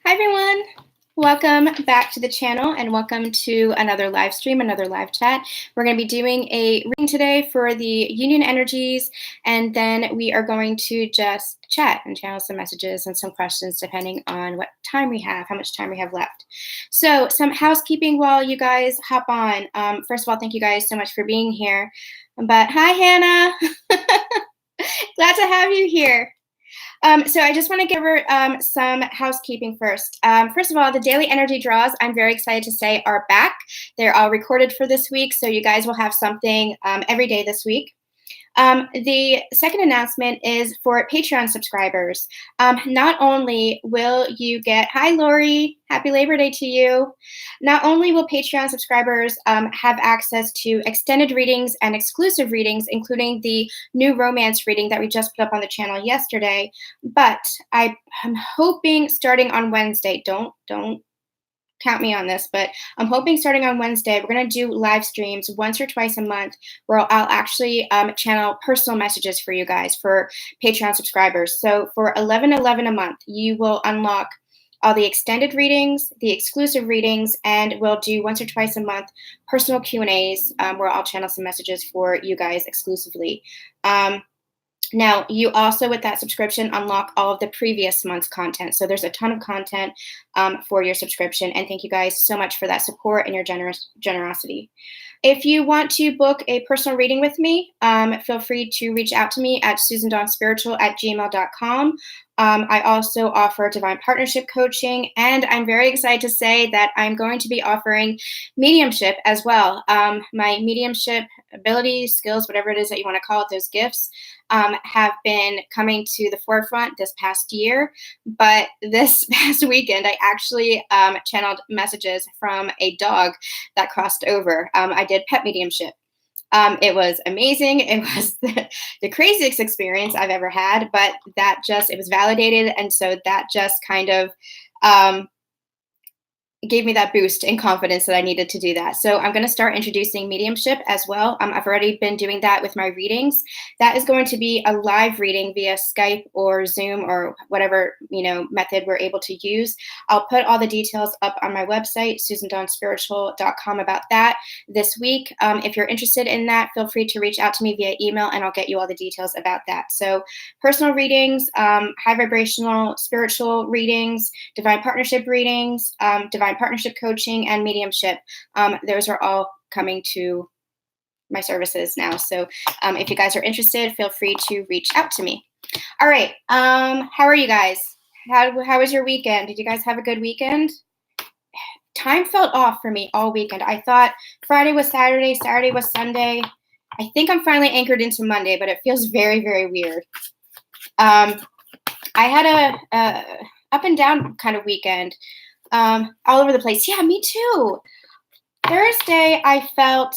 Hi everyone, welcome back to the channel and welcome to another live stream, another live chat. We're going to be doing a reading today for the union energies, and then we are going to just chat and channel some messages and some questions depending on what time we have, how much time we have left. So some housekeeping while you guys hop on. First of all, thank you guys so much for being here. But hi Hannah, glad to have you here. So I just want to give her some housekeeping first. First of all, the daily energy draws, I'm very excited to say, are back. They're all recorded for this week, so you guys will have something every day this week. The second announcement is for Patreon subscribers. Not only will you get, hi Lori, happy Labor Day to you. Not only will Patreon subscribers have access to extended readings and exclusive readings, including the new romance reading that we just put up on the channel yesterday, but I am hoping starting on Wednesday, don't count me on this, but I'm hoping starting on Wednesday, we're going to do live streams once or twice a month where I'll actually channel personal messages for you guys, for Patreon subscribers. So for $11.11 a month, you will unlock all the extended readings, the exclusive readings, and we'll do once or twice a month personal Q&As where I'll channel some messages for you guys exclusively. Now, you also, with that subscription, unlock all of the previous month's content. So there's a ton of content for your subscription. And thank you guys so much for that support and your generosity. If you want to book a personal reading with me, feel free to reach out to me at susandonspiritual@gmail.com. I also offer divine partnership coaching, and I'm very excited to say that I'm going to be offering mediumship as well. My mediumship abilities, skills, whatever it is that you want to call it, those gifts, have been coming to the forefront this past year. But this past weekend, I actually channeled messages from a dog that crossed over. I did pet mediumship. It was amazing. It was the craziest experience I've ever had, but it was validated. And so that just kind of gave me that boost in confidence that I needed to do that. So I'm going to start introducing mediumship as well. I've already been doing that with my readings. That is going to be a live reading via Skype or Zoom or whatever, method we're able to use. I'll put all the details up on my website, susandonspiritual.com, about that this week. If you're interested in that, feel free to reach out to me via email and I'll get you all the details about that. So personal readings, high vibrational spiritual readings, divine partnership readings, divine partnership coaching, and mediumship. Those are all coming to my services now. So if you guys are interested, feel free to reach out to me. All right. How are you guys? How was your weekend? Did you guys have a good weekend? Time felt off for me all weekend. I thought Friday was Saturday, Saturday was Sunday. I think I'm finally anchored into Monday, but it feels very, very weird. I had a up and down kind of weekend. All over the place. Yeah, me too. Thursday, I felt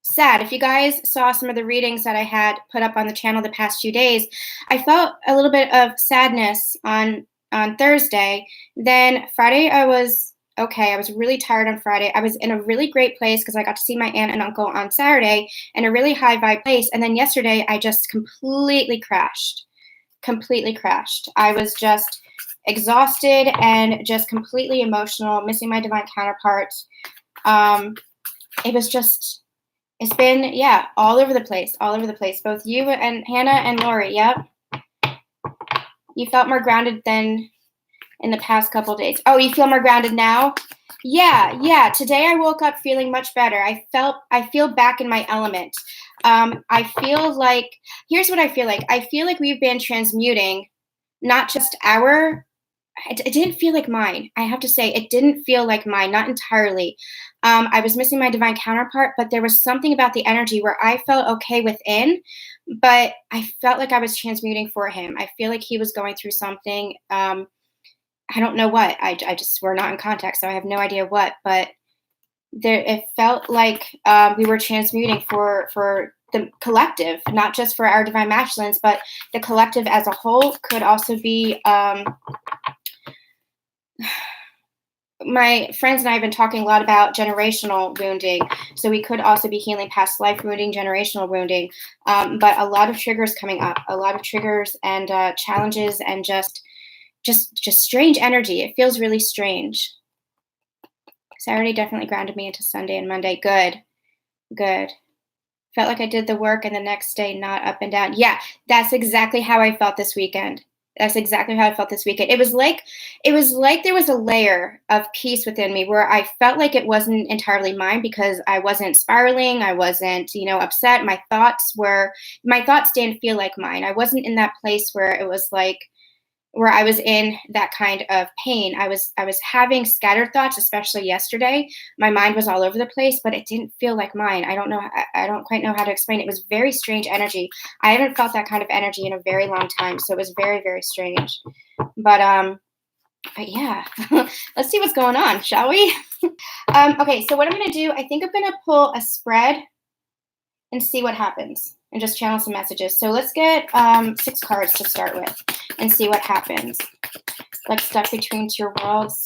sad. If you guys saw some of the readings that I had put up on the channel the past few days, I felt a little bit of sadness on Thursday. Then Friday, I was okay. I was really tired on Friday. I was in a really great place because I got to see my aunt and uncle on Saturday in a really high vibe place. And then yesterday, I just completely crashed. I was just exhausted and just completely emotional, missing my divine counterpart. It's been, all over the place. Both you and Hannah and Lori, yep. You felt more grounded than in the past couple of days. Oh, you feel more grounded now? Yeah. Today I woke up feeling much better. I feel back in my element. I feel like, here's what I feel like. I feel like we've been transmuting not just it didn't feel like mine. I have to say, it didn't feel like mine, not entirely. I was missing my divine counterpart, but there was something about the energy where I felt okay within, but I felt like I was transmuting for him. I feel like he was going through something. I don't know what. We're not in contact, so I have no idea what, but it felt like we were transmuting for the collective, not just for our divine masculines, but the collective as a whole. Could also be my friends and I have been talking a lot about generational wounding. So we could also be healing past life wounding, generational wounding, but a lot of triggers coming up, a lot of triggers and challenges and just just strange energy. It feels really strange. Saturday definitely grounded me into Sunday and Monday. Good. Felt like I did the work and the next day not up and down. Yeah, that's exactly how I felt this weekend. It was like there was a layer of peace within me where I felt like it wasn't entirely mine because I wasn't spiraling. I wasn't, upset. My thoughts didn't feel like mine. I wasn't in that place where it was like, where I was in that kind of pain. I was having scattered thoughts, especially yesterday. My mind was all over the place, but it didn't feel like mine. I don't quite know how to explain it. It was very strange energy. I haven't felt that kind of energy in a very long time, so it was very, very strange. But yeah, let's see what's going on, shall we? Okay, so what I'm gonna do, I think I'm gonna pull a spread and see what happens and just channel some messages. So let's get 6 cards to start with and see what happens. Like stuck between 2 worlds.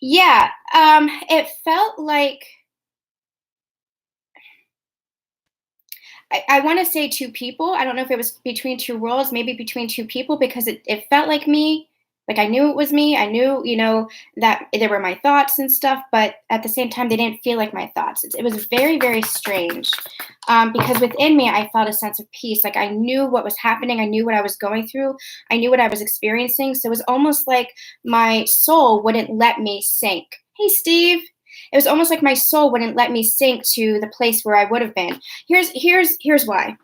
Yeah, it felt like, I want to say 2 people. I don't know if it was between 2 worlds, maybe between 2 people, because it felt like me. Like I knew it was me. I knew, that there were my thoughts and stuff, but at the same time, they didn't feel like my thoughts. It was very, very strange because within me, I felt a sense of peace. Like I knew what was happening. I knew what I was going through. I knew what I was experiencing. So it was almost like my soul wouldn't let me sink. Hey, Steve. It was almost like my soul wouldn't let me sink to the place where I would have been. Here's why.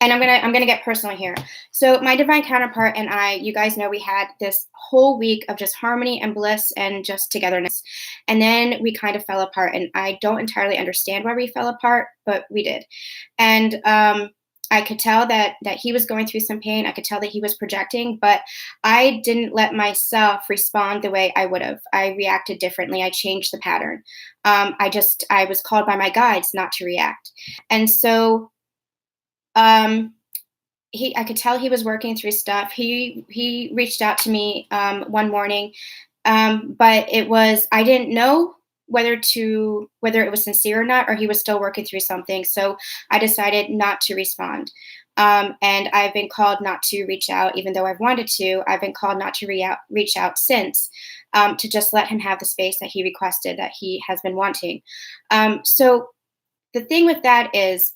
And I'm gonna get personal here. So my divine counterpart and I, you guys know, we had this whole week of just harmony and bliss and just togetherness. And then we kind of fell apart. And I don't entirely understand why we fell apart, but we did. And I could tell that he was going through some pain. I could tell that he was projecting, but I didn't let myself respond the way I would have. I reacted differently. I changed the pattern. I was called by my guides not to react. And so I could tell he was working through stuff. He reached out to me one morning, but I didn't know whether it was sincere or not, or he was still working through something. So I decided not to respond. And I've been called not to reach out, even though I've wanted to. I've been called not to reach out since, to just let him have the space that he requested, that he has been wanting. So the thing with that is,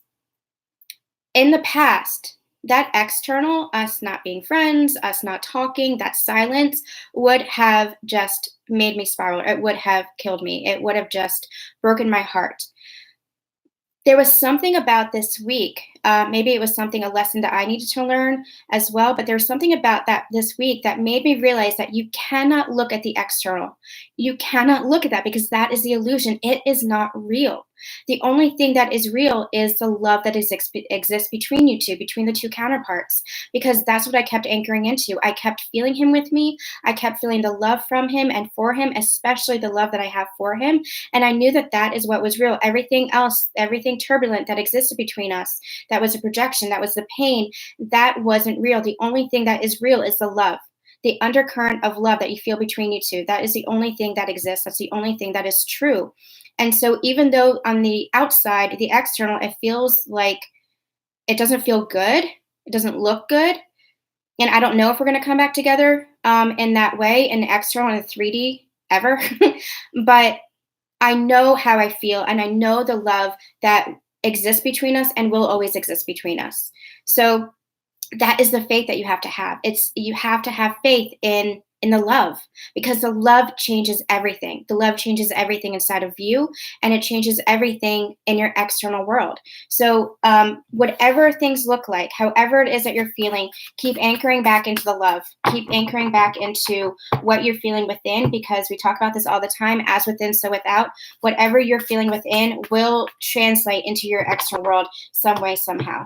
in the past, that external, us not being friends, us not talking, that silence would have just made me spiral. It would have killed me. It would have just broken my heart. There was something about this week. Maybe it was a lesson that I needed to learn as well. But there was something about that this week that made me realize that you cannot look at the external. You cannot look at that because that is the illusion. It is not real. The only thing that is real is the love that exists between you two, between the 2 counterparts, because that's what I kept anchoring into. I kept feeling him with me. I kept feeling the love from him and for him, especially the love that I have for him. And I knew that that is what was real. Everything else, everything turbulent that existed between us, that was a projection, that was the pain, that wasn't real. The only thing that is real is the love. The undercurrent of love that you feel between you two. That is the only thing that exists. That's the only thing that is true. And so even though on the outside, the external, it feels like it doesn't feel good, it doesn't look good, and I don't know if we're going to come back together in that way, in the external, in the 3D, ever, but I know how I feel, and I know the love that exists between us and will always exist between us. So that is the faith that you have to have. You have to have faith in the love, because the love changes everything. The love changes everything inside of you, and it changes everything in your external world. So whatever things look like, however it is that you're feeling, keep anchoring back into the love. Keep anchoring back into what you're feeling within, because we talk about this all the time, as within, so without. Whatever you're feeling within will translate into your external world some way, somehow.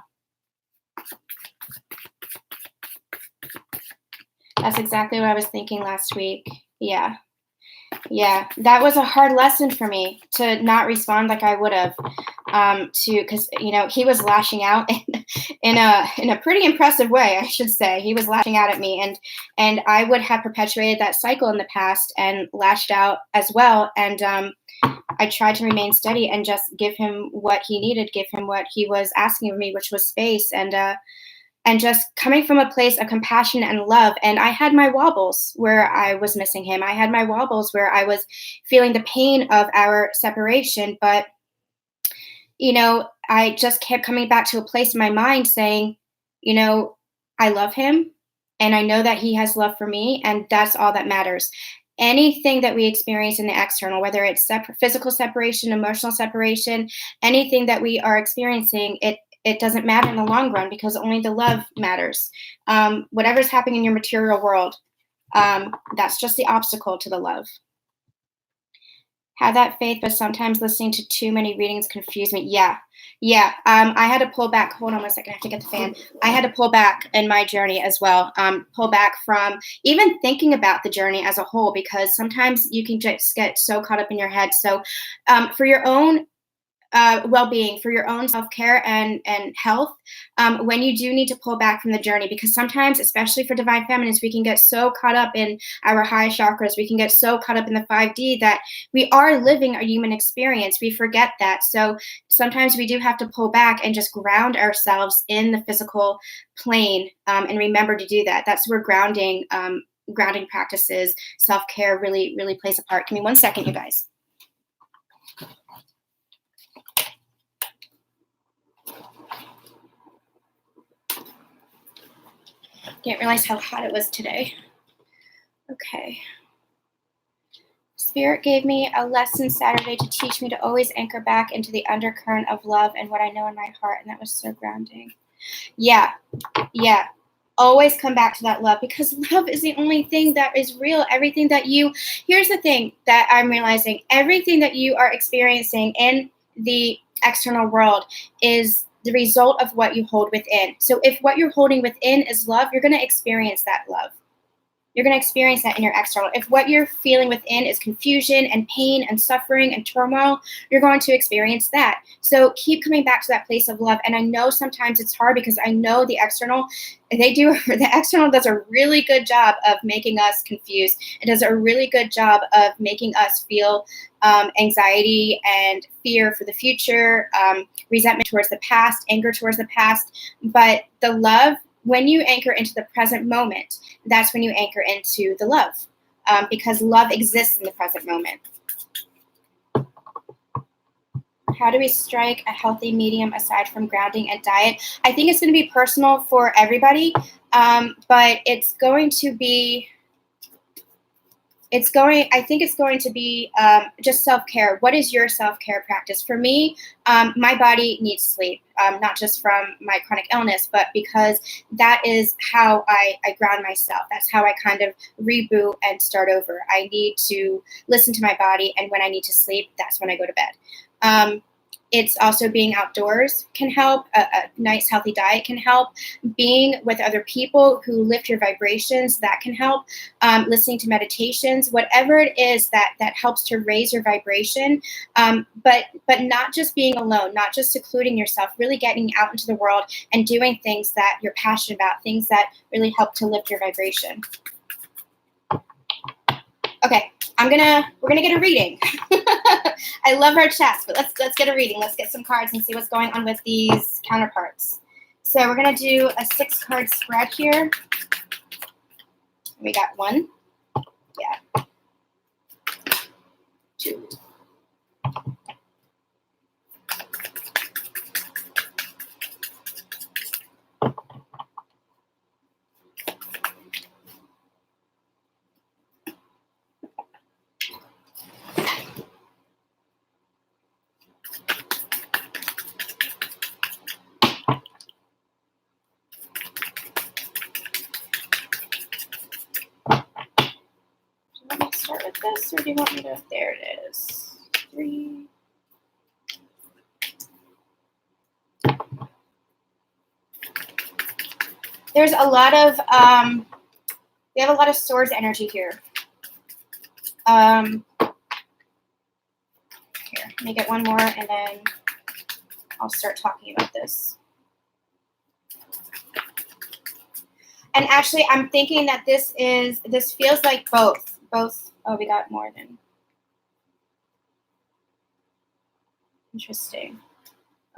That's exactly what I was thinking last week. Yeah. That was a hard lesson for me, to not respond like I would have, because he was lashing out in a pretty impressive way, I should say. He was lashing out at me, and I would have perpetuated that cycle in the past and lashed out as well. And I tried to remain steady and just give him what he needed, give him what he was asking of me, which was space. And and just coming from a place of compassion and love. And I had my wobbles where I was missing him. I had my wobbles where I was feeling the pain of our separation. But, I just kept coming back to a place in my mind saying, I love him and I know that he has love for me. And that's all that matters. Anything that we experience in the external, whether it's physical separation, emotional separation, anything that we are experiencing, it doesn't matter in the long run because only the love matters. Whatever's happening in your material world, that's just the obstacle to the love. Have that faith, but sometimes listening to too many readings confuse me. Yeah. I had to pull back. Hold on 1 second. I have to get the fan. I had to pull back in my journey as well. Pull back from even thinking about the journey as a whole, because sometimes you can just get so caught up in your head. So for your own well-being, for your own self-care and health, when you do need to pull back from the journey, because sometimes, especially for divine feminines, we can get so caught up in our high chakras, we can get so caught up in the 5D that we are living a human experience. We forget that. So sometimes we do have to pull back and just ground ourselves in the physical plane, and remember to do that. That's where grounding practices, self-care really, really plays a part. Give me 1 second, you guys. Didn't realize how hot it was today. Okay. Spirit gave me a lesson Saturday to teach me to always anchor back into the undercurrent of love and what I know in my heart, and that was so grounding. Yeah. Always come back to that love, because love is the only thing that is real. Everything that here's the thing that I'm realizing, everything that you are experiencing in the external world is the result of what you hold within. So if what you're holding within is love, you're going to experience that love. You're going to experience that in your external. If what you're feeling within is confusion and pain and suffering and turmoil, you're going to experience that. So keep coming back to that place of love. And I know sometimes it's hard because I know the external does a really good job of making us confused. It does a really good job of making us feel anxiety and fear for the future, resentment towards the past, anger towards the past. But the love, when you anchor into the present moment, that's when you anchor into the love, because love exists in the present moment. How do we strike a healthy medium aside from grounding and diet? I think it's going to be personal for everybody, but it's going to be just self-care. What is your self-care practice? For me, my body needs sleep, not just from my chronic illness, but because that is how I ground myself. That's how I kind of reboot and start over. I need to listen to my body, and when I need to sleep, that's when I go to bed. It's also being outdoors can help. A nice, healthy diet can help. Being with other people who lift your vibrations, that can help. Listening to meditations, whatever it is that helps to raise your vibration. But not just being alone, not just secluding yourself, really getting out into the world and doing things that you're passionate about, things that really help to lift your vibration. Okay, we're gonna get a reading. I love our chats, but let's get a reading. Let's get some cards and see what's going on with these counterparts. So we're gonna do a 6-card spread here. We got 1, 2. This, or do you want me to? There it is. 3. There's a lot of we have a lot of swords energy here. Here, let me get one more, and then I'll start talking about this. And actually, I'm thinking that this feels like both. Oh, we got more than. Interesting.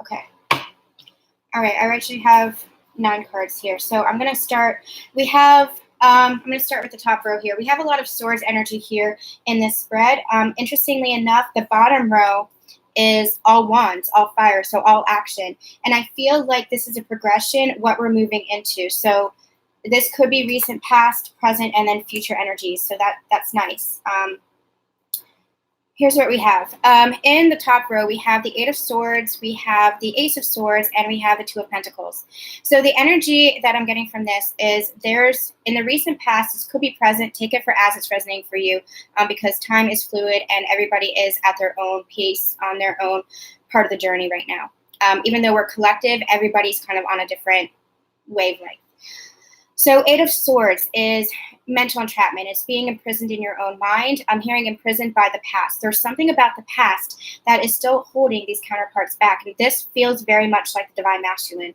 Okay. All right, I actually have 9 cards here. So I'm going to start. We have, I'm going to start with the top row here. We have a lot of swords energy here in this spread. Interestingly enough, the bottom row is all wands, all fire, so all action. And I feel like this is a progression, what we're moving into. So this could be recent, past, present, and then future energies. So that's nice. Here's what we have. In the top row, we have the 8 of Swords, we have the Ace of Swords, and we have the 2 of Pentacles. So the energy that I'm getting from this is there's, in the recent past, this could be present. Take it for as it's resonating for you, because time is fluid and everybody is at their own pace on their own part of the journey right now. Even though we're collective, everybody's kind of on a different wavelength. So 8 of Swords is mental entrapment. It's being imprisoned in your own mind. I'm hearing imprisoned by the past. There's something about the past that is still holding these counterparts back. And this feels very much like the Divine Masculine,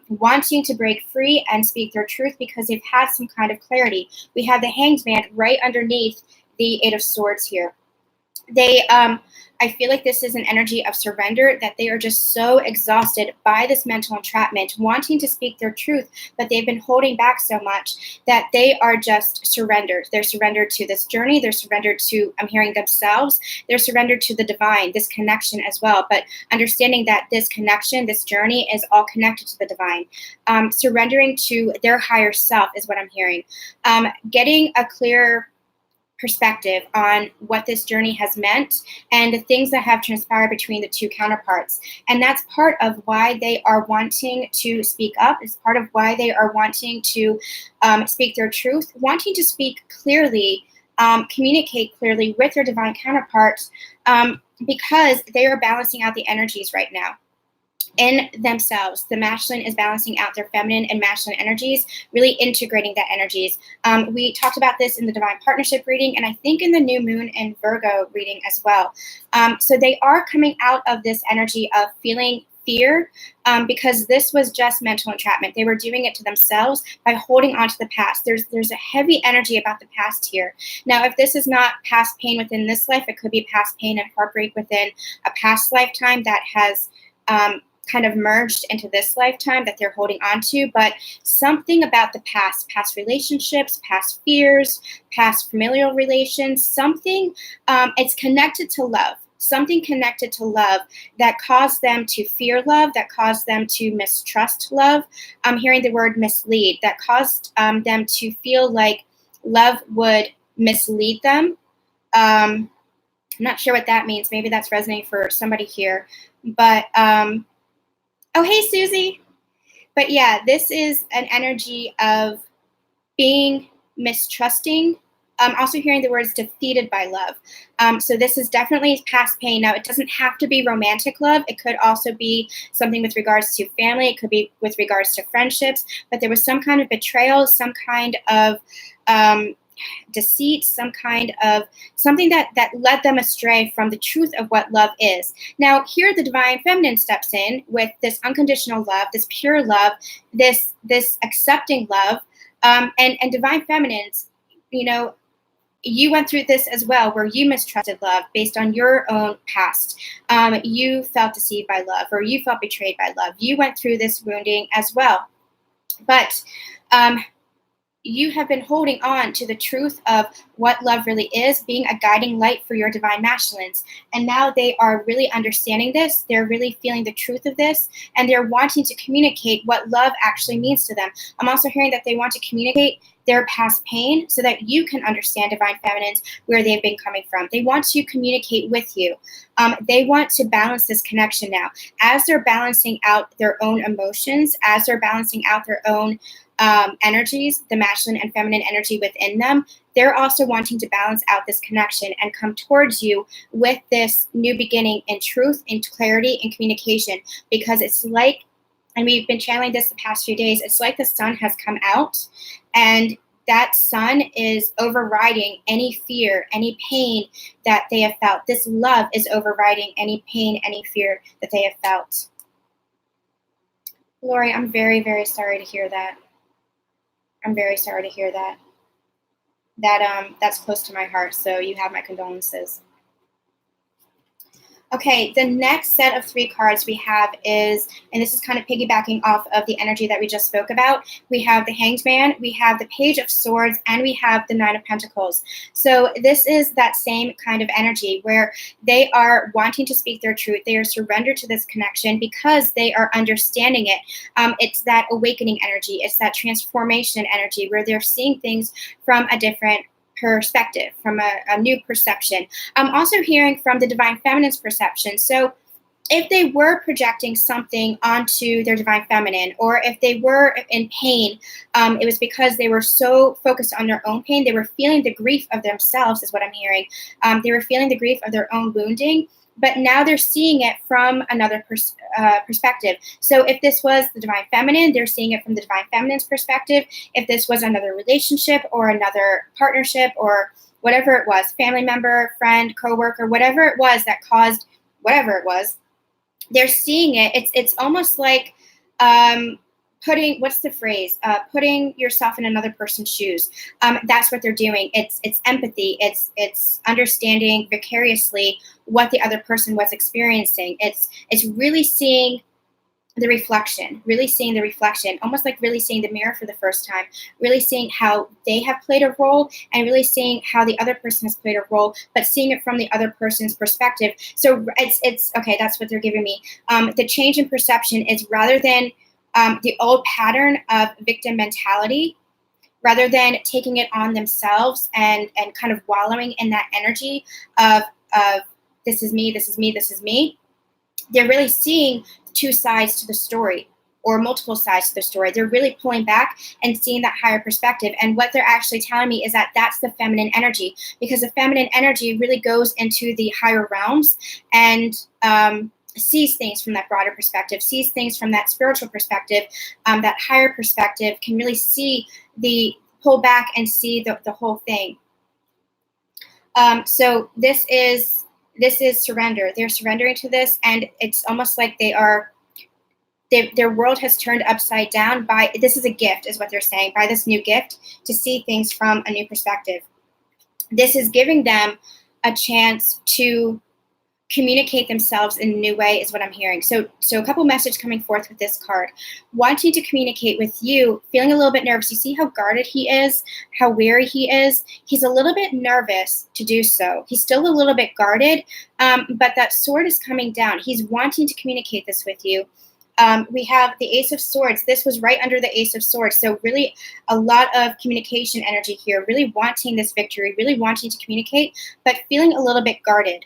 wanting to break free and speak their truth because they've had some kind of clarity. We have the Hanged Man right underneath the 8 of Swords here. I feel like this is an energy of surrender, that they are just so exhausted by this mental entrapment, wanting to speak their truth, but they've been holding back so much that they are just surrendered. They're surrendered to this journey. They're surrendered to, I'm hearing, themselves. They're surrendered to the divine, this connection as well, but understanding that this connection, this journey is all connected to the divine. Surrendering to their higher self is what I'm hearing. Getting a clear perspective on what this journey has meant and the things that have transpired between the two counterparts. And that's part of why they are wanting to speak up. It's part of why they are wanting to speak their truth, wanting to speak clearly, communicate clearly with their divine counterparts, because they are balancing out the energies right now in themselves. The masculine is balancing out their feminine and masculine energies, really integrating that energies. We talked about this in the Divine Partnership reading, and I think in the New Moon and Virgo reading as well. So they are coming out of this energy of feeling fear, because this was just mental entrapment. They were doing it to themselves by holding on to the past. There's a heavy energy about the past here. Now, if this is not past pain within this life, it could be past pain and heartbreak within a past lifetime that has kind of merged into this lifetime that they're holding on to, but something about the past relationships, past fears, past familial relations, something, it's connected to love, something connected to love that caused them to fear love, that caused them to mistrust love. I'm hearing the word mislead, that caused them to feel like love would mislead them. I'm not sure what that means. Maybe that's resonating for somebody here, but oh, hey, Susie. But yeah, this is an energy of being mistrusting. I'm also hearing the words defeated by love. So this is definitely past pain. Now, it doesn't have to be romantic love. It could also be something with regards to family. It could be with regards to friendships. But there was some kind of betrayal, some kind of deceit, some kind of something that led them astray from the truth of what love is. Now, here the divine feminine steps in with this unconditional love, this pure love, this accepting love, and divine feminines, you went through this as well, where you mistrusted love based on your own past. You felt deceived by love, or you felt betrayed by love. You went through this wounding as well. But you have been holding on to the truth of what love really is, being a guiding light for your divine masculines. And now they are really understanding this. They're really feeling the truth of this, and they're wanting to communicate what love actually means to them. I'm also hearing that they want to communicate their past pain so that you can understand divine feminines, where they've been coming from. They want to communicate with you. They want to balance this connection now. As they're balancing out their own emotions, as they're balancing out their own energies, the masculine and feminine energy within them, they're also wanting to balance out this connection and come towards you with this new beginning in truth, in clarity, in communication. Because it's like, and we've been channeling this the past few days, it's like the sun has come out, and that sun is overriding any fear, any pain that they have felt. This love is overriding any pain, any fear that they have felt. Lori, I'm very, very sorry to hear that. I'm very sorry to hear that. That's close to my heart, so you have my condolences. Okay, the next set of 3 cards we have is, and this is kind of piggybacking off of the energy that we just spoke about, we have the Hanged Man, we have the Page of Swords, and we have the Nine of Pentacles. So this is that same kind of energy where they are wanting to speak their truth. They are surrendered to this connection because they are understanding it. It's that awakening energy. It's that transformation energy where they're seeing things from a different perspective, from a new perception. I'm also hearing from the divine feminine's perception. So if they were projecting something onto their divine feminine, or if they were in pain, it was because they were so focused on their own pain. They were feeling the grief of themselves, is what I'm hearing. They were feeling the grief of their own wounding, but now they're seeing it from another perspective. So if this was the divine feminine, they're seeing it from the divine feminine's perspective. If this was another relationship or another partnership or whatever it was, family member, friend, coworker, whatever it was that caused whatever it was, they're seeing it. It's almost like putting, what's the phrase? Putting yourself in another person's shoes. That's what they're doing. It's empathy. It's understanding vicariously what the other person was experiencing. It's really seeing the reflection, almost like really seeing the mirror for the first time, really seeing how they have played a role and really seeing how the other person has played a role, but seeing it from the other person's perspective. So it's okay, that's what they're giving me. The change in perception is rather than the old pattern of victim mentality, rather than taking it on themselves and kind of wallowing in that energy of this is me, this is me, this is me. They're really seeing 2 sides to the story or multiple sides to the story. They're really pulling back and seeing that higher perspective. And what they're actually telling me is that that's the feminine energy, because the feminine energy really goes into the higher realms and sees things from that broader perspective, sees things from that spiritual perspective, that higher perspective, can really see pull back and see the whole thing. So this is surrender. They're surrendering to this, and it's almost like their world has turned upside down by, this is a gift, is what they're saying, by this new gift to see things from a new perspective. This is giving them a chance to communicate themselves in a new way, is what I'm hearing. So a couple messages coming forth with this card. Wanting to communicate with you, feeling a little bit nervous. You see how guarded he is, how wary he is. He's a little bit nervous to do so. He's still a little bit guarded, but that sword is coming down. He's wanting to communicate this with you. We have the Ace of Swords. This was right under the Ace of Swords. So really a lot of communication energy here, really wanting this victory, really wanting to communicate, but feeling a little bit guarded,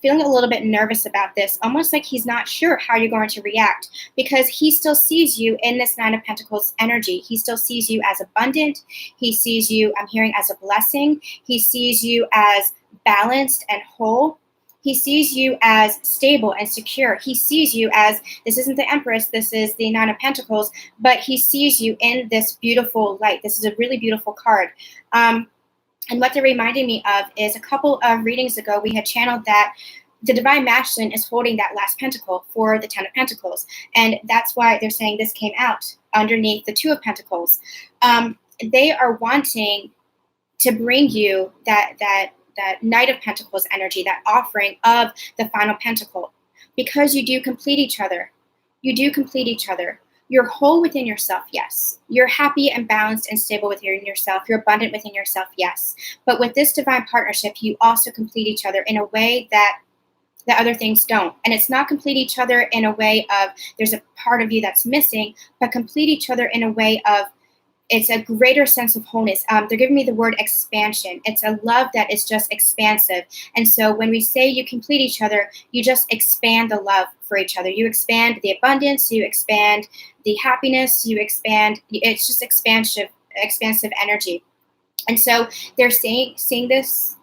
feeling a little bit nervous about this, almost like he's not sure how you're going to react, because he still sees you in this Nine of Pentacles energy. He still sees you as abundant. He sees you, I'm hearing, as a blessing. He sees you as balanced and whole. He sees you as stable and secure. He sees you as, this isn't the Empress, this is the Nine of Pentacles, but he sees you in this beautiful light. This is a really beautiful card. And what they're reminding me of is a couple of readings ago, we had channeled that the Divine Masculine is holding that last pentacle for the Ten of Pentacles. And that's why they're saying this came out underneath the Two of Pentacles. They are wanting to bring you that Knight of Pentacles energy, that offering of the final pentacle, because you do complete each other. You do complete each other. You're whole within yourself, yes. You're happy and balanced and stable within yourself. You're abundant within yourself, yes. But with this divine partnership, you also complete each other in a way that other things don't. And it's not complete each other in a way of there's a part of you that's missing, but complete each other in a way of it's a greater sense of wholeness. They're giving me the word expansion. It's a love that is just expansive. And so when we say you complete each other, you just expand the love for each other. You expand the abundance, you expand the happiness, you expand, it's just expansive energy. And so they're seeing this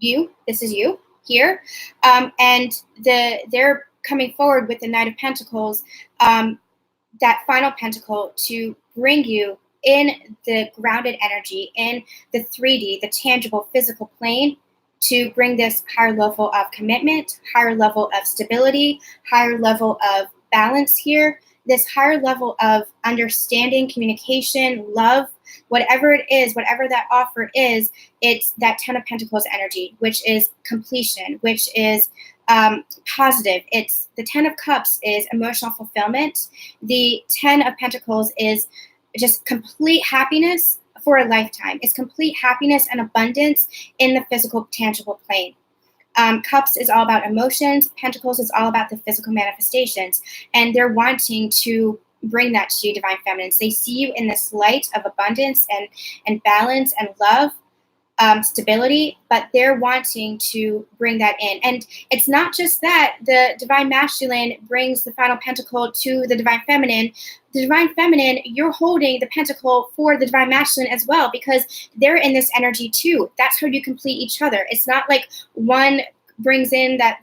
is you here. And they're coming forward with the Knight of Pentacles, that final pentacle to bring you in the grounded energy, in the 3D, the tangible physical plane, to bring this higher level of commitment, higher level of stability, higher level of balance here, this higher level of understanding, communication, love, whatever it is, whatever that offer is, it's that Ten of Pentacles energy, which is completion, which is positive. It's the 10 of Cups is emotional fulfillment. The 10 of Pentacles is just complete happiness for a lifetime. It's complete happiness and abundance in the physical, tangible plane. Cups is all about emotions. Pentacles is all about the physical manifestations. And they're wanting to bring that to you, Divine Feminines. They see you in this light of abundance and balance and love, stability, but they're wanting to bring that in. And it's not just that. The Divine Masculine brings the final pentacle to the Divine Feminine. The Divine Feminine, you're holding the pentacle for the Divine Masculine as well, because they're in this energy too. That's how you complete each other. It's not like one brings in that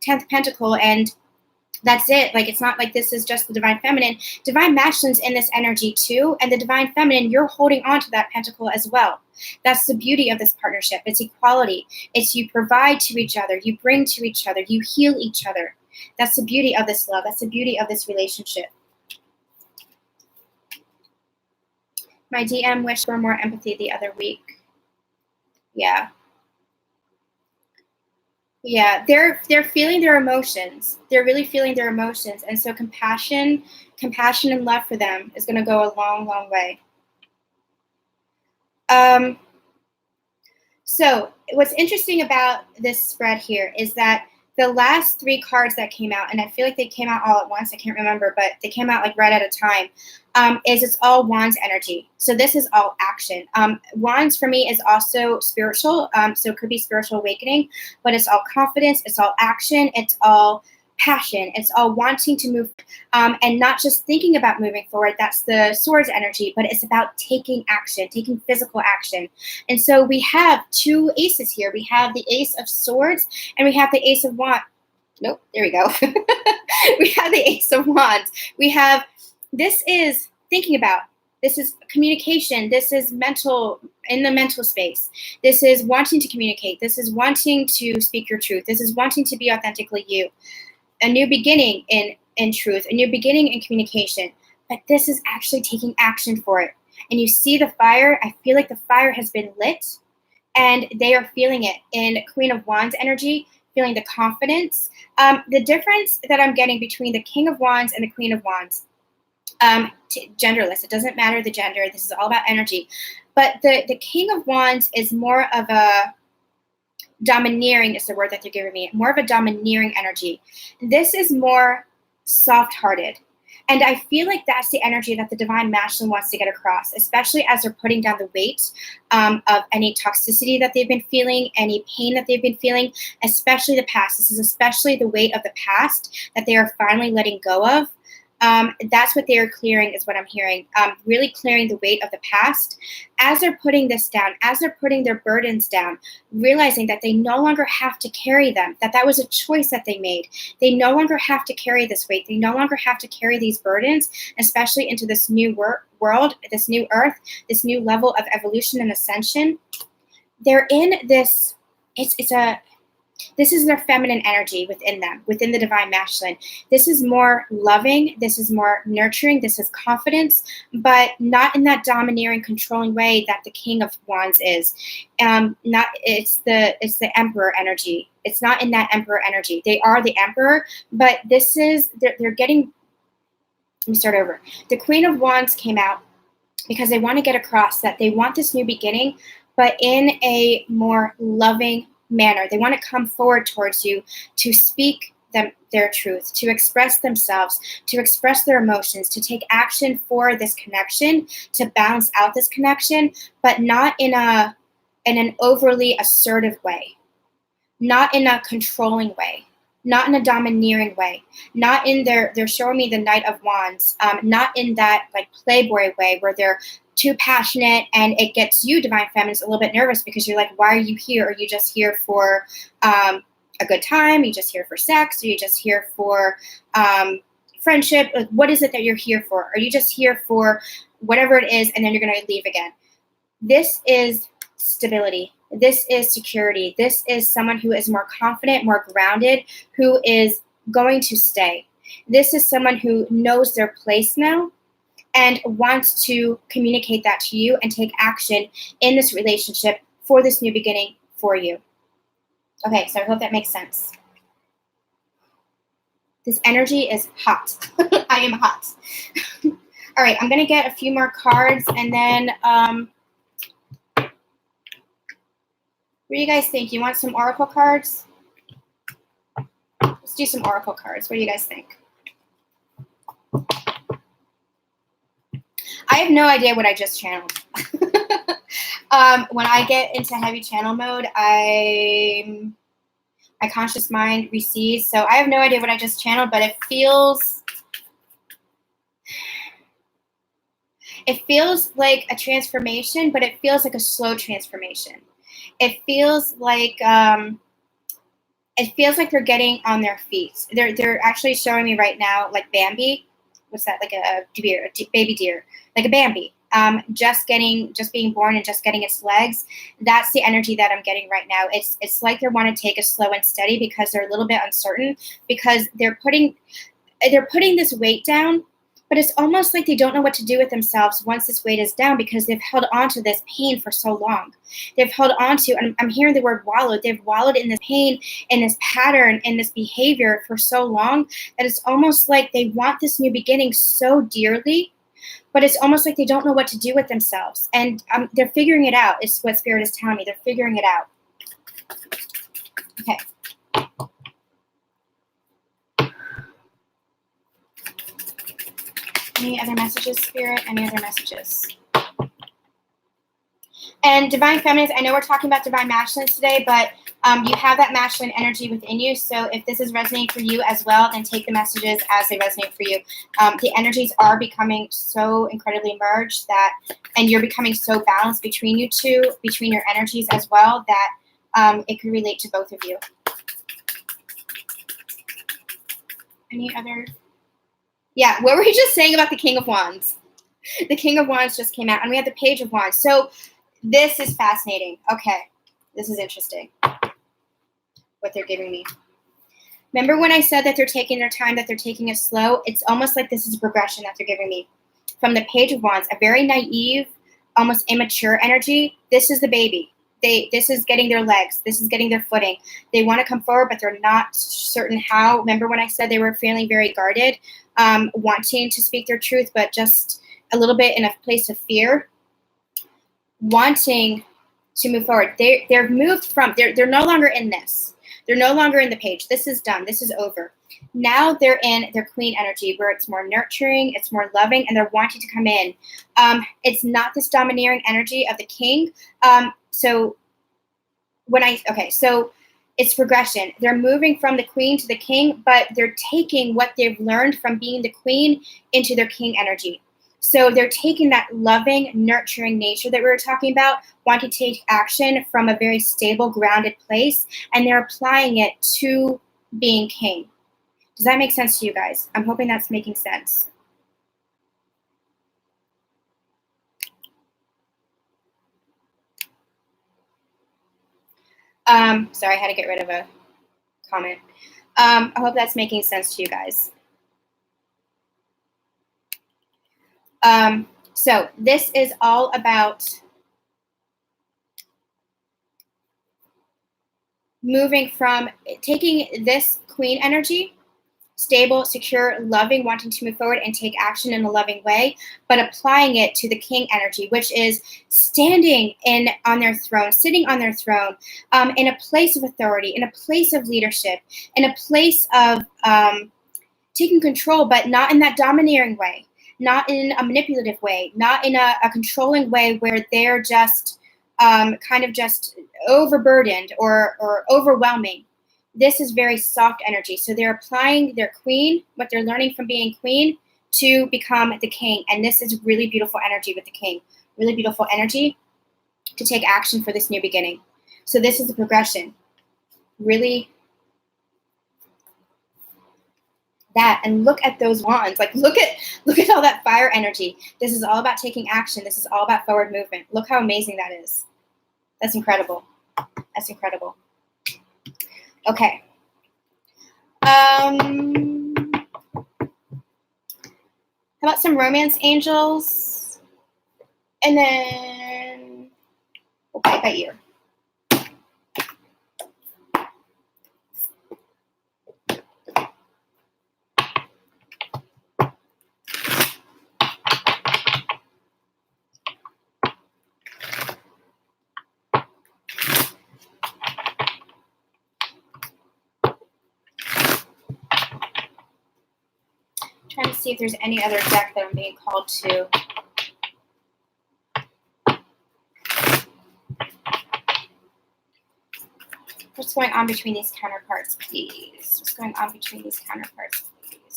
10th pentacle and that's it. Like, it's not like this is just the Divine Feminine. Divine Masculine's in this energy too. And the Divine Feminine, you're holding on to that pentacle as well. That's the beauty of this partnership. It's equality. It's you provide to each other. You bring to each other. You heal each other. That's the beauty of this love. That's the beauty of this relationship. My DM wished for more empathy the other week. Yeah. Yeah, they're feeling their emotions. They're really feeling their emotions. And so compassion and love for them is going to go a long, long way. So what's interesting about this spread here is that the last 3 cards that came out, and I feel like they came out all at once, I can't remember, but they came out like right at a time, is it's all Wands energy. So this is all action. Wands for me is also spiritual, so it could be spiritual awakening, but it's all confidence, it's all action, it's all passion, it's all wanting to move, and not just thinking about moving forward. That's the Swords energy, but it's about taking action, taking physical action. And so we have 2 aces here. We have the Ace of Swords and we have the Ace of Wands. Nope, there we go. We have the Ace of Wands. We have, this is thinking about, this is communication, this is mental, in the mental space. This is wanting to communicate. This is wanting to speak your truth. This is wanting to be authentically you. A new beginning in truth, a new beginning in communication. But this is actually taking action for it. And you see the fire. I feel like the fire has been lit and they are feeling it in Queen of Wands energy, feeling the confidence. The difference that I'm getting between the King of Wands and the Queen of Wands, genderless, it doesn't matter the gender. This is all about energy. But the King of Wands is more of a domineering is the word that they're giving me, more of a domineering energy. This is more soft-hearted. And I feel like that's the energy that the Divine Masculine wants to get across, especially as they're putting down the weight of any toxicity that they've been feeling, any pain that they've been feeling, especially the past. This is especially the weight of the past that they are finally letting go of. That's what they are clearing is what I'm hearing. Really clearing the weight of the past. As they're putting this down, as they're putting their burdens down, realizing that they no longer have to carry them, that was a choice that they made. They no longer have to carry this weight. They no longer have to carry these burdens, especially into this new world, this new earth, this new level of evolution and ascension. They're in this, this is their feminine energy within them, within the Divine Masculine. This is more loving. This is more nurturing. This is confidence, but not in that domineering, controlling way that the King of Wands is. It's the Emperor energy. It's not in that Emperor energy. They are the Emperor, but this is, they're getting, let me start over. The Queen of Wands came out because they want to get across that they want this new beginning, but in a more loving manner. They want to come forward towards you to speak their truth, to express themselves, to express their emotions, to take action for this connection, to balance out this connection, but not in an overly assertive way, not in a controlling way, not in a domineering way, not in they're showing me the Knight of Wands, not in that like Playboy way where they're too passionate and it gets you, Divine Feminines, a little bit nervous because you're like, why are you here? Are you just here for a good time? Are you just here for sex? Are you just here for friendship? What is it that you're here for? Are you just here for whatever it is and then you're going to leave again? This is stability. This is security. This is someone who is more confident, more grounded, who is going to stay. This is someone who knows their place now and wants to communicate that to you and take action in this relationship for this new beginning for you. Okay, so I hope that makes sense. This energy is hot. I am hot. All right, I'm going to get a few more cards, and then what do you guys think? You want some oracle cards? Let's do some oracle cards. What do you guys think? I have no idea what I just channeled. When I get into heavy channel mode, my conscious mind recedes. So I have no idea what I just channeled, but it feels like a transformation, but it feels like a slow transformation. It feels like they're getting on their feet. They're actually showing me right now like Bambi. What's that? Like a deer, a baby deer, like a Bambi. Just being born and just getting its legs. That's the energy that I'm getting right now. It's like they want to take it slow and steady because they're a little bit uncertain, because they're putting this weight down, but it's almost like they don't know what to do with themselves once this weight is down, because they've held on to this pain for so long. They've held on to, and I'm hearing the word wallowed. They've wallowed in this pain, in this pattern, in this behavior for so long that it's almost like they want this new beginning so dearly, but it's almost like they don't know what to do with themselves. And they're figuring it out. It's what Spirit is telling me. They're figuring it out. Okay. Any other messages, Spirit? Any other messages? And Divine Feminines, I know we're talking about Divine Masculines today, but you have that masculine energy within you. So if this is resonating for you as well, then take the messages as they resonate for you. The energies are becoming so incredibly merged and you're becoming so balanced between you two, between your energies as well, that it could relate to both of you. Any other? Yeah, what were you just saying about the King of Wands? The King of Wands just came out, and we have the Page of Wands. So this is fascinating. Okay, this is interesting, what they're giving me. Remember when I said that they're taking their time, that they're taking it slow? It's almost like this is a progression that they're giving me. From the Page of Wands, a very naive, almost immature energy. This is the baby. This is getting their legs. This is getting their footing. They want to come forward, but they're not certain how. Remember when I said they were feeling very guarded, wanting to speak their truth, but just a little bit in a place of fear, wanting to move forward. They're moved from, they're no longer in this. They're no longer in the Page. This is done. This is over. Now they're in their Queen energy, where it's more nurturing, it's more loving, and they're wanting to come in. It's not this domineering energy of the King. So it's progression. They're moving from the Queen to the King, but they're taking what they've learned from being the Queen into their King energy. So they're taking that loving, nurturing nature that we were talking about, wanting to take action from a very stable, grounded place, and they're applying it to being King. Does that make sense to you guys? I'm hoping that's making sense. Sorry, I had to get rid of a comment. I hope that's making sense to you guys. So this is all about moving from taking this Queen energy, stable, secure, loving, wanting to move forward and take action in a loving way, but applying it to the King energy, which is standing on their throne, sitting on their throne, in a place of authority, in a place of leadership, in a place of taking control, but not in that domineering way, not in a manipulative way, not in a controlling way where they're just kind of just overburdened or overwhelming. This is very soft energy. So they're applying their Queen, what they're learning from being Queen, to become the King. And this is really beautiful energy with the King. Really beautiful energy to take action for this new beginning. So this is the progression. Really that, and look at those wands. Like look at all that fire energy. This is all about taking action. This is all about forward movement. Look how amazing that is. That's incredible. That's incredible. Okay. How about some romance angels? And then we'll play by ear. Trying to see if there's any other deck that I'm being called to. What's going on between these counterparts, please? What's going on between these counterparts, please?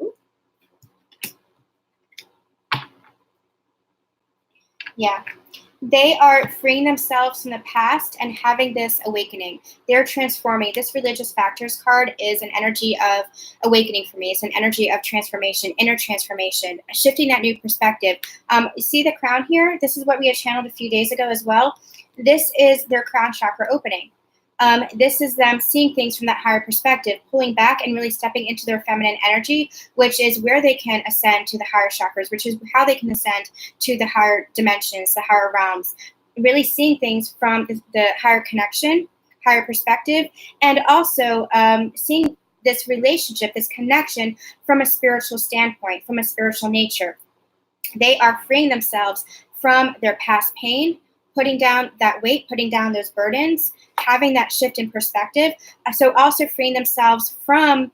Ooh. Yeah. They are freeing themselves from the past and having this awakening. They're transforming. This religious factors card is an energy of awakening for me. It's an energy of transformation, inner transformation, shifting that new perspective. You see the crown here? This is what we had channeled a few days ago as well. This is their crown chakra opening. This is them seeing things from that higher perspective, pulling back and really stepping into their feminine energy, which is where they can ascend to the higher chakras, which is how they can ascend to the higher dimensions, the higher realms, really seeing things from the higher connection, higher perspective, and also seeing this relationship, this connection from a spiritual standpoint, from a spiritual nature. They are freeing themselves from their past pain, putting down that weight, putting down those burdens, having that shift in perspective. So also freeing themselves from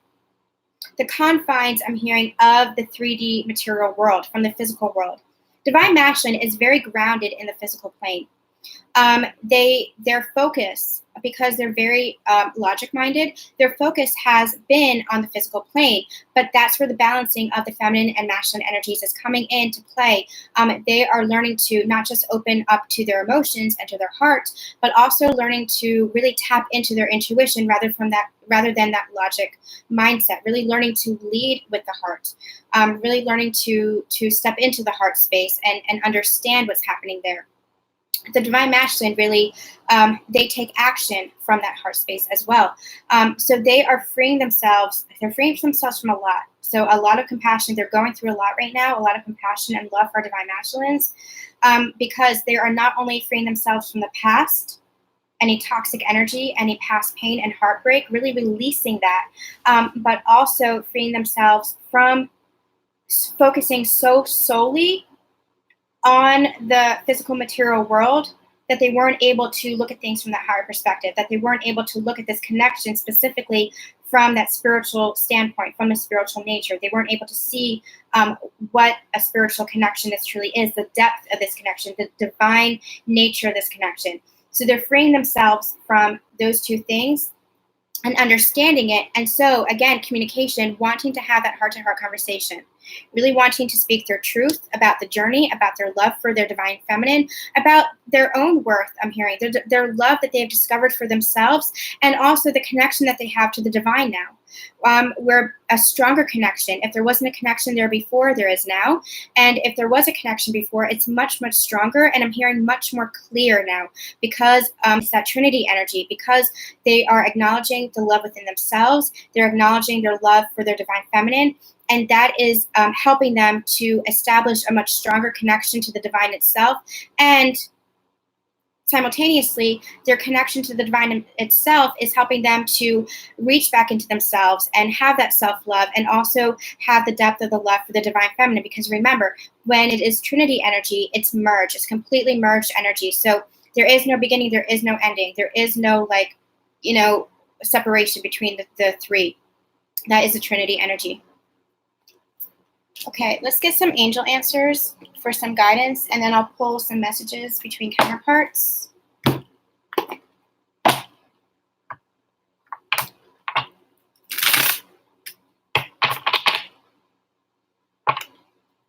the confines, I'm hearing, of the 3D material world, from the physical world. Divine Masculine is very grounded in the physical plane. Their focus, because they're very logic-minded, their focus has been on the physical plane, but that's where the balancing of the feminine and masculine energies is coming into play. They are learning to not just open up to their emotions and to their heart, but also learning to really tap into their intuition rather than that logic mindset, really learning to lead with the heart, really learning to step into the heart space and understand what's happening there. The Divine Masculine really, they take action from that heart space as well. So they are freeing themselves. They're freeing themselves from a lot. So a lot of compassion. They're going through a lot right now, a lot of compassion and love for Divine Masculines, because they are not only freeing themselves from the past, any toxic energy, any past pain and heartbreak, really releasing that, but also freeing themselves from focusing so solely on the physical material world that they weren't able to look at things from that higher perspective, that they weren't able to look at this connection specifically from that spiritual standpoint, from a spiritual nature. They weren't able to see what a spiritual connection this truly is, the depth of this connection, the divine nature of this connection. So they're freeing themselves from those two things and understanding it. And so, again, communication, wanting to have that heart-to-heart conversation, really wanting to speak their truth about the journey, about their love for their divine feminine, about their own worth, I'm hearing, their love that they have discovered for themselves, and also the connection that they have to the divine now. We're a stronger connection. If there wasn't a connection there before, there is now. And if there was a connection before, it's much, much stronger. And I'm hearing much more clear now because it's that Trinity energy, because they are acknowledging the love within themselves. They're acknowledging their love for their divine feminine. And that is helping them to establish a much stronger connection to the divine itself. And simultaneously, their connection to the divine itself is helping them to reach back into themselves and have that self-love and also have the depth of the love for the divine feminine. Because remember, when it is Trinity energy, it's merged. It's completely merged energy. So there is no beginning. There is no ending. There is no, separation between the three. That is the Trinity energy. Okay, let's get some angel answers for some guidance, and then I'll pull some messages between counterparts.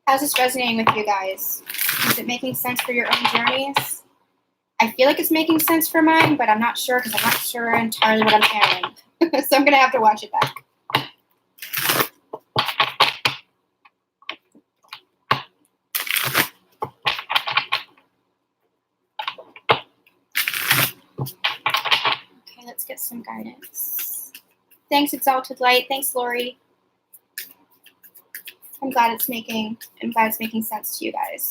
How's this resonating with you guys? Is it making sense for your own journeys? I feel like it's making sense for mine, but I'm not sure because I'm not sure entirely what I'm channeling. So I'm going to have to watch it back. Let's get some guidance. Thanks, Exalted Light. Thanks, Lori. I'm glad it's making sense to you guys.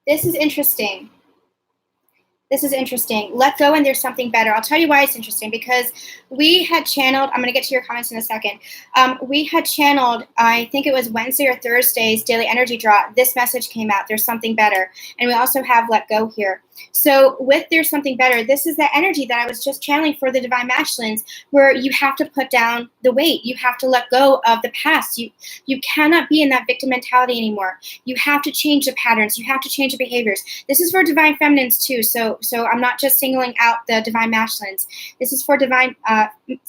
This is interesting. Let go and there's something better. I'll tell you why it's interesting, because we had channeled, I'm going to get to your comments in a second. We had channeled, I think it was Wednesday or Thursday's daily energy draw. This message came out. There's something better. And we also have let go here. So with there's something better, this is the energy that I was just channeling for the divine masculines, where you have to put down the weight. You have to let go of the past. You cannot be in that victim mentality anymore. You have to change the patterns. You have to change the behaviors. This is for divine feminines too. So I'm not just singling out the divine masculines. This is for divine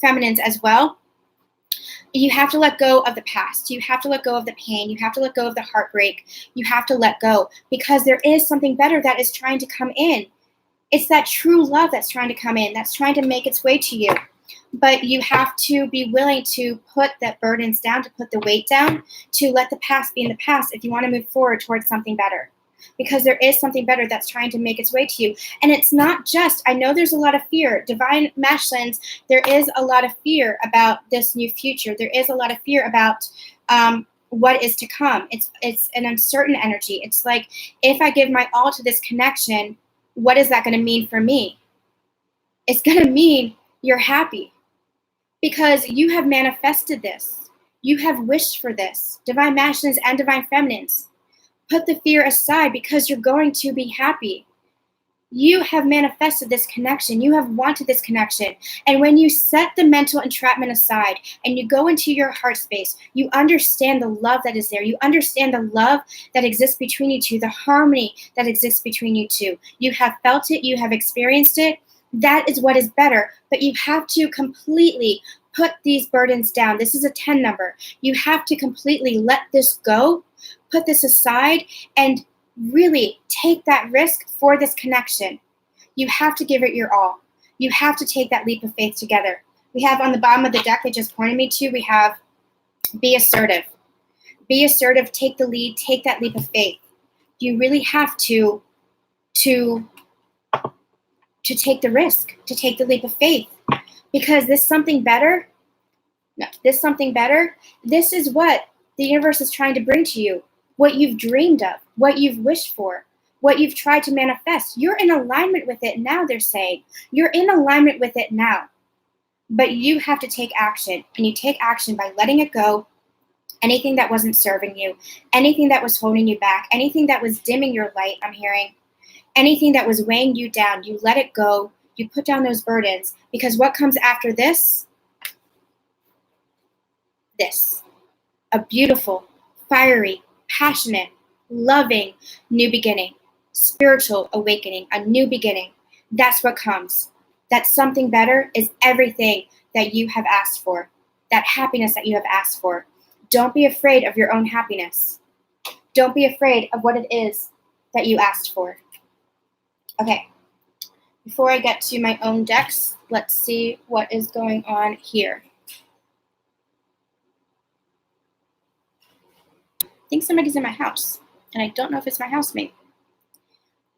feminines as well. You have to let go of the past. You have to let go of the pain. You have to let go of the heartbreak. You have to let go, because there is something better that is trying to come in. It's that true love that's trying to come in, that's trying to make its way to you. But you have to be willing to put that burdens down, to put the weight down, to let the past be in the past if you want to move forward towards something better. Because there is something better that's trying to make its way to you. And it's not just, I know there's a lot of fear. Divine masculines, there is a lot of fear about this new future. There is a lot of fear about what is to come. It's an uncertain energy. It's like, if I give my all to this connection, what is that going to mean for me? It's going to mean you're happy, because you have manifested this. You have wished for this. Divine masculines and divine feminines. Put the fear aside, because you're going to be happy. You have manifested this connection. You have wanted this connection. And when you set the mental entrapment aside and you go into your heart space, you understand the love that is there. You understand the love that exists between you two, the harmony that exists between you two. You have felt it. You have experienced it. That is what is better. But you have to completely put these burdens down. This is a 10 number. You have to completely let this go. Put this aside and really take that risk for this connection. You have to give it your all. You have to take that leap of faith together. We have on the bottom of the deck they just pointed me to, we have be assertive. Be assertive, take the lead, take that leap of faith. You really have to take the risk, to take the leap of faith. Because this something better, this is what the universe is trying to bring to you. What you've dreamed of, what you've wished for, what you've tried to manifest. You're in alignment with it now, they're saying. You're in alignment with it now. But you have to take action. And you take action by letting it go. Anything that wasn't serving you. Anything that was holding you back. Anything that was dimming your light, I'm hearing. Anything that was weighing you down. You let it go. You put down those burdens. Because what comes after this? This. A beautiful, fiery, passionate, loving new beginning, spiritual awakening, a new beginning. That's what comes. That something better is everything that you have asked for, that happiness that you have asked for. Don't be afraid of your own happiness. Don't be afraid of what it is that you asked for. Okay, before I get to my own decks, let's see what is going on here. I think somebody's in my house, and I don't know if it's my housemate.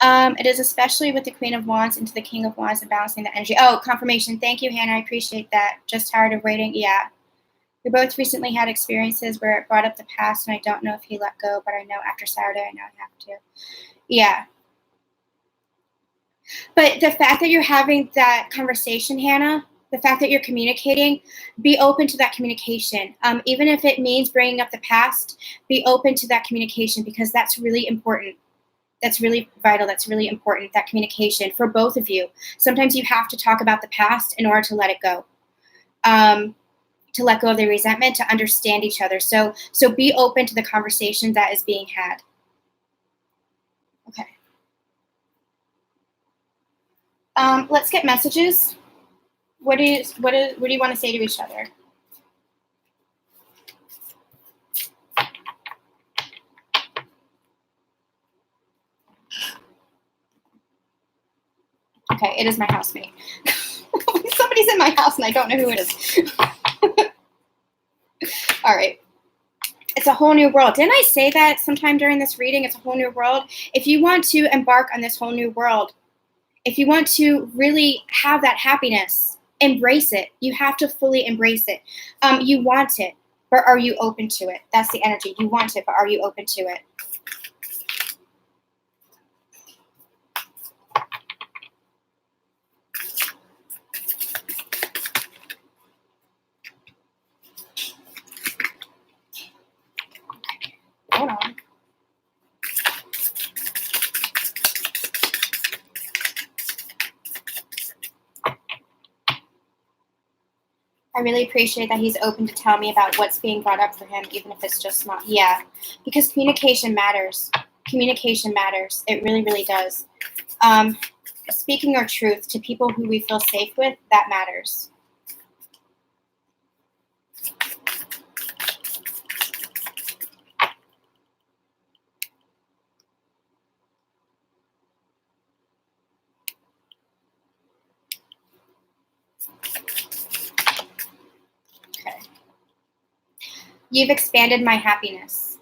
It is especially with the Queen of Wands into the King of Wands and balancing the energy. Oh, confirmation. Thank you, Hannah. I appreciate that. Just tired of waiting. Yeah. We both recently had experiences where it brought up the past, and I don't know if he let go, but I know after Saturday I now have to. Yeah. But the fact that you're having that conversation, Hannah, the fact that you're communicating, be open to that communication. Even if it means bringing up the past, be open to that communication, because that's really important. That's really vital. That's really important, that communication for both of you. Sometimes you have to talk about the past in order to let it go, to let go of the resentment, to understand each other. So be open to the conversation that is being had. Okay. Let's get messages. What do you want to say to each other? Okay, it is my housemate. Somebody's in my house and I don't know who it is. All right. It's a whole new world. Didn't I say that sometime during this reading? It's a whole new world. If you want to embark on this whole new world, if you want to really have that happiness, embrace it. You have to fully embrace it. You want it, but are you open to it? That's the energy. You want it, but are you open to it? Hold on. I really appreciate that he's open to tell me about what's being brought up for him, even if it's just not. Yeah, because communication matters. Communication matters. It really, really does. Speaking our truth to people who we feel safe with, that matters. Okay. You've expanded my happiness.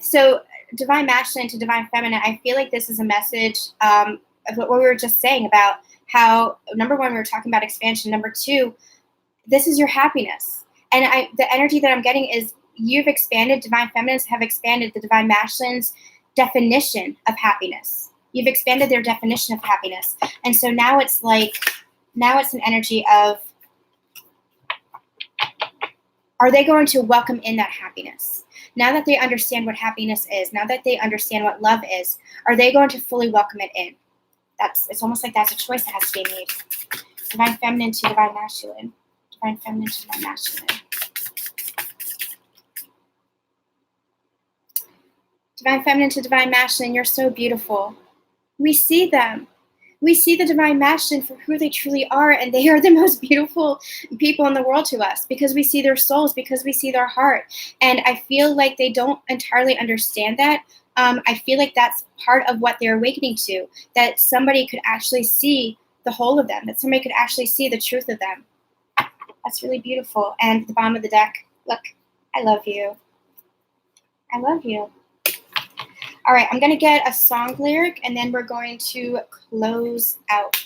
So divine masculine to divine feminine, I feel like this is a message of what we were just saying about how, number one, we were talking about expansion. Number two, this is your happiness. And the energy that I'm getting is you've expanded, divine feminines have expanded the divine masculines' definition of happiness. You've expanded their definition of happiness. And so now it's an energy of, are they going to welcome in that happiness? Now that they understand what happiness is, now that they understand what love is, are they going to fully welcome it in? It's almost like that's a choice that has to be made. Divine feminine to divine masculine. Divine feminine to divine masculine. Divine feminine to divine masculine, you're so beautiful. We see them. We see the divine masculine for who they truly are, and they are the most beautiful people in the world to us because we see their souls, because we see their heart. And I feel like they don't entirely understand that. I feel like that's part of what they're awakening to, that somebody could actually see the whole of them, that somebody could actually see the truth of them. That's really beautiful. And the bottom of the deck, look, I love you. I love you. All right, I'm going to get a song lyric, and then we're going to close out.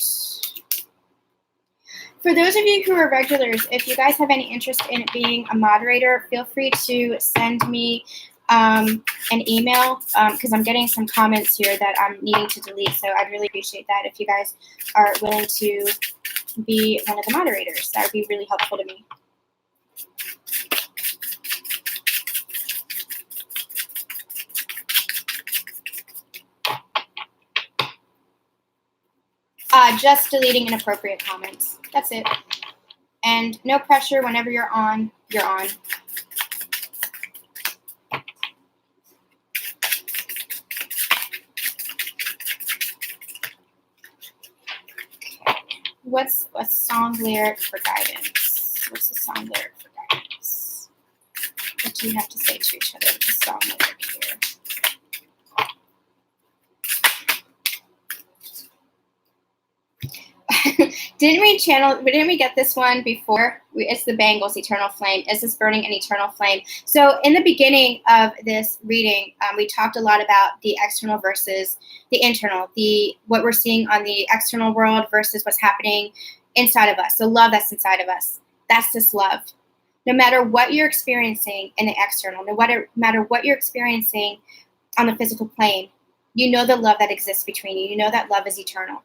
For those of you who are regulars, if you guys have any interest in being a moderator, feel free to send me an email because I'm getting some comments here that I'm needing to delete, so I'd really appreciate that if you guys are willing to be one of the moderators. That would be really helpful to me. Just deleting inappropriate comments. That's it. And no pressure. Whenever you're on, you're on. Okay. What's a song lyric for guidance? What's a song lyric for guidance? What do you have to say to each other with the song lyric here? Didn't we get this one before? It's the Bangles, Eternal Flame. Is this burning an eternal flame? So in the beginning of this reading, we talked a lot about the external versus the internal, what we're seeing on the external world versus what's happening inside of us. The love that's inside of us. That's this love. No matter what you're experiencing in the external, no matter what you're experiencing on the physical plane, you know the love that exists between you. You know that love is eternal.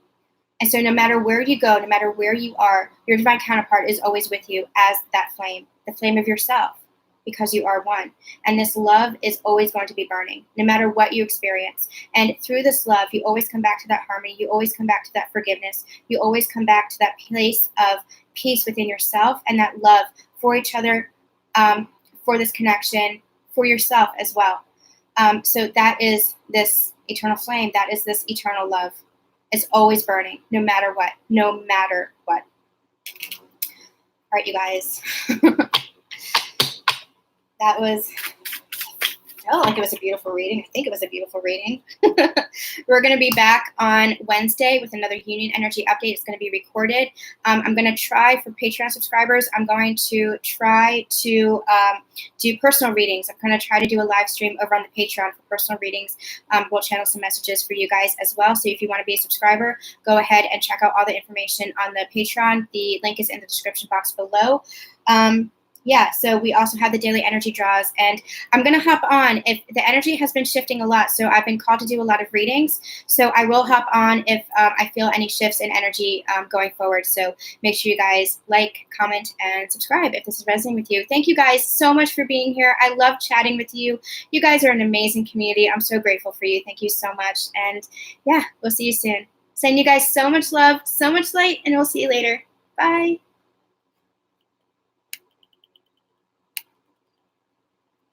And so no matter where you go, no matter where you are, your divine counterpart is always with you as that flame, the flame of yourself, because you are one. And this love is always going to be burning, no matter what you experience. And through this love, you always come back to that harmony. You always come back to that forgiveness. You always come back to that place of peace within yourself and that love for each other, for this connection, for yourself as well. So that is this eternal flame. That is this eternal love. It's always burning, no matter what. No matter what. All right, you guys. That was, I felt like it was a beautiful reading. I think it was a beautiful reading. We're going to be back on Wednesday with another Union Energy update. It's going to be recorded. I'm going to try for Patreon subscribers. I'm going to try to do personal readings. I'm going to try to do a live stream over on the Patreon for personal readings. We'll channel some messages for you guys as well. So if you want to be a subscriber, go ahead and check out all the information on the Patreon. The link is in the description box below. Yeah, so we also have the daily energy draws, and I'm going to hop on. If the energy has been shifting a lot, so I've been called to do a lot of readings, so I will hop on if I feel any shifts in energy going forward. So make sure you guys like, comment, and subscribe if this is resonating with you. Thank you guys so much for being here. I love chatting with you. You guys are an amazing community. I'm so grateful for you. Thank you so much, and yeah, we'll see you soon. Send you guys so much love, so much light, and we'll see you later. Bye.